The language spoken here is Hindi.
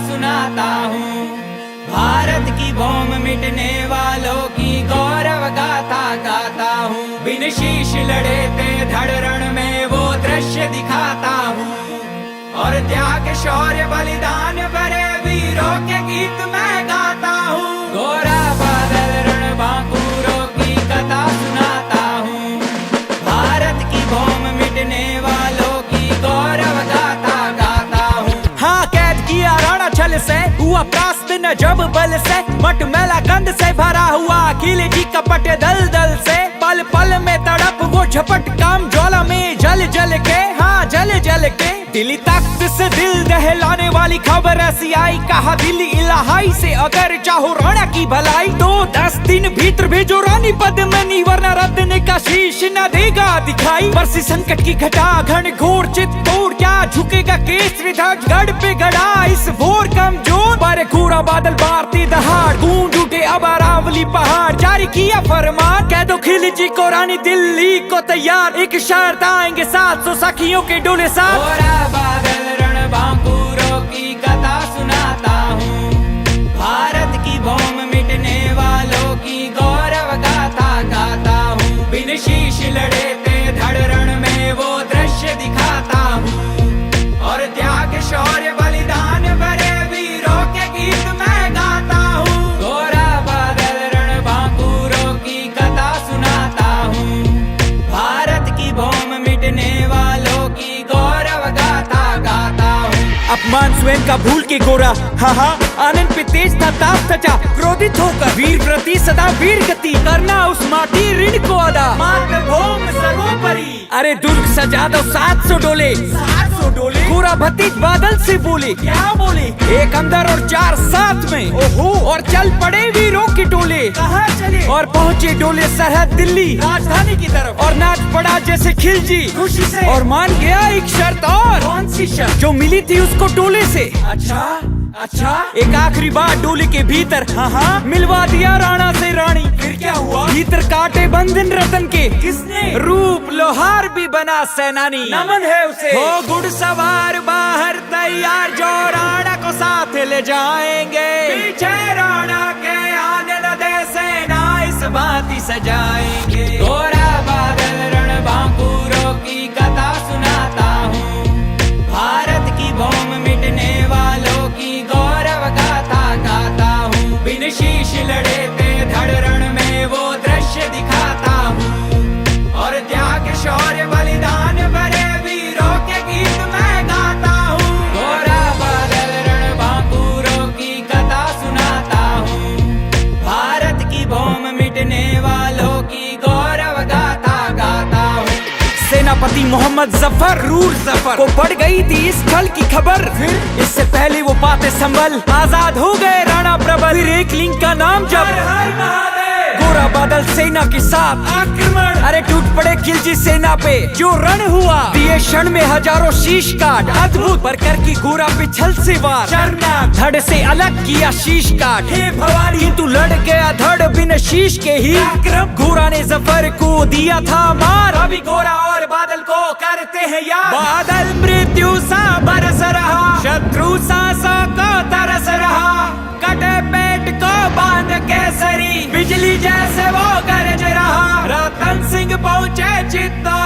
सुनाता हूँ। भारत की भौम मिटने वालों की गौरव गाथा गाता हूँ। बिन शीश लड़े थे धड़ रण में वो दृश्य दिखाता हूँ। और त्याग शौर्य बलिदान भरे वीरों के गीत मैं गाता हूँ। गोरा बादल रण बांकुरों की कथा सुनाता हूँ। भारत की भौम मिटने वालों की गौरव गाथा गाता हूँ। हाँ, कैद किया रण छल से, हुआ प्रास्त न जब बल से, मटमैला गंध से भरा हुआ किले जी कपट दल दल से। पल पल में तड़प वो झपट काम ज्वाला में जल जल के, हाँ जल जल के। दिल्ली तख्त से दिल दहलाने वाली खबर ऐसी आई, कहा दिल्ली इलाहाई से अगर चाहो राणा की भलाई तो 10 दिन भीतर भेजो रानी पद्मिनी, वरना रत्न का शीश न देगा दिखाई। बरसी संकट की घटा घन घोर चित्तौड़, क्या झुकेगा केसरी ध्वज गढ़ पे गड़ा इस भोर कमजोर। पर घोरा बादल बारती दहाड़, गूंज उठे अब अरावली पहाड़। जारी किया फरमान, कह दो खिलजी को रानी दिल्ली को तैयार। एक शर्त आएंगे 700 सखियों के डोले साथ। गोरा बादल रण बांकुरों की कथा सुनाता हूँ। भारत की भौम मिटने वालों की गौरव गाथा गाता हूँ। बिन शीश लड़े थे धड़ रण में वो दृश्य दिखाता हूँ। और त्याग शौर्य बलिदान भरे वीरों के गीत मैं गाता हूँ। गोरा बादल रण बांकुरों की कथा सुनाता हूँ। भारत की भौम मिटने वालों की गौरव गाथा गाता हूँ। अपमान स्वयं का भूल के गोरा, हाँ आनंद पे तेज था ताप सचा। क्रोधित होकर वीर प्रति सदा वीर गति, करना उस माटी ऋण को अदा। मातृभूमि सर्वोपरि, अरे दुर्ग सजा दो 700 डोले। 700 डोले गोरा भतीज बादल से बोले, क्या बोले? एक अंदर और 4 साथ में। ओहो, और चल पड़े वीरों के टोले। कहाँ चले? और पहुँचे डोले सरहद दिल्ली राजधानी की तरफ। और नाच पड़ा जैसे खिलजी खुशी से, और मान गया एक शर्त और। कौन सी शर्त? जो मिली थी उसको टोले से। अच्छा, एक आखिरी बार डोले के भीतर, हाँ मिलवा दिया राणा से रानी। फिर क्या हुआ? भीतर काटे बंधन रतन के। किसने? रूप लोहार भी बना सेनानी। नमन है उसे। हो घुड़सवार बाहर तैयार, जो राणा को साथ ले जाएंगे। पीछे राणा के आने न दे सेना, इस भांति सजाएंगे। गोरा बादल रण बांकुरों की कथा सुनाता हूँ। भारत की भौम मिटने वालों की गौरव गाथा गाता हूँ। बिन शीश लड़े थे धड़ रण में वो दृश्य दिखाता हूँ। और त्याग शौर्य बलिदान भरे वीरों के गीत मैं गाता हूँ। गोरा बादल रण बांकुरों की कथा सुनाता हूँ। भारत की भौम मिटने वालों की गौरव गाथा गाता हूँ। सेनापति मोहम्मद जफर रूर जफर को बढ़ गई थी इस छल की खबर। फिर इससे पहले वो पाते संभल आजाद हो गए राणा प्रबल। फिर एक लिंग का नाम जब गोरा बादल सेना के साथ आक्रमण, अरे टूट पड़े खिलजी सेना पे जो रण हुआ। दिए क्षण में हजारों शीश काट, अद्भुत पर कर की गोरा पे छल से वार। शर्मनाक धड़ से अलग किया शीश काट, हे भवानी तू लड़ गया धड़ बिन शीश के ही। गोरा ने जफर को दिया था मार, अभी गोरा और बादल को करते हैं यार। बादल मृत्यु सा बरस रहा, शत्रु सांसों को तरस रहा। कटे पेट को बांध केसरी, बिजली जैसे वो गरज रहा। रतन सिंह पहुंचे चित्तौड़,